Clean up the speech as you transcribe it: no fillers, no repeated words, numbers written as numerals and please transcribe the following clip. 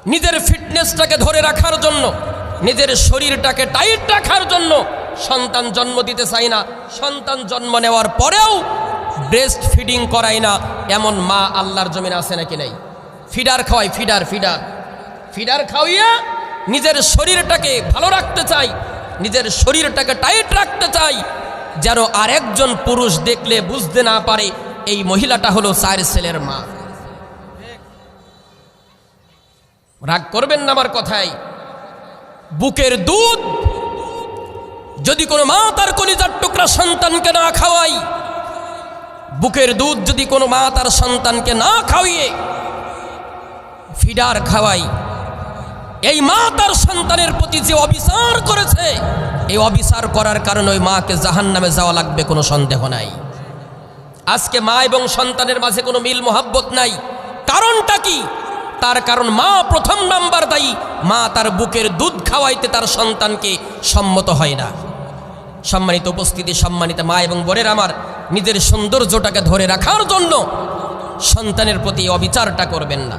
নিজের ফিটনেসটাকে ধরে রাখার জন্য, নিজের শরীরটাকে টাইট রাখার জন্য সন্তান জন্ম দিতে চাই না, সন্তান জন্ম নেওয়ার পরেও ব্রেস্ট ফিডিং করায় না, এমন মা আল্লাহর জমিনে আছে নাকি নাই? ফিডার খাওয়াই, ফিডার ফিডার ফিডার খাওয়াইয়া নিজের শরীরটাকে ভালো রাখতে চাই, নিজের শরীরটাকে টাইট রাখতে চাই, যেন আরেকজন পুরুষ দেখলে বুঝতে না পারে এই মহিলাটা হলো 4 ছেলের মা। রাগ করবেন না আমার কথায়। বুকের দুধ যদি কোনো মা তার কলিজার টুকরা সন্তানকে না খাওয়াই, বুকের দুধ যদি কোনো মা তার সন্তানকে না খাওয়িয়ে ফিডার খাওয়াই, এই মা তার সন্তানের প্রতি যে অবিচার করেছে, এই অবিচার করার কারণে ওই মাকে জাহান্নামে যাওয়া লাগবে, কোনো সন্দেহ নাই। আজকে মা এবং সন্তানের মাঝে কোনো মিল মোহাব্বত নাই। কারণটা কি? তার কারণ মা প্রথম নাম্বার দায়ী। মা তার বুকের দুধ খাওয়াইতে তার সন্তানকে সম্মত হয় না। সম্মানিত উপস্থিতি, সম্মানিত মা এবং বোনের আমার, নিজের সৌন্দর্যটাকে ধরে রাখার জন্য সন্তানের প্রতি অবিচারটা করবেন না।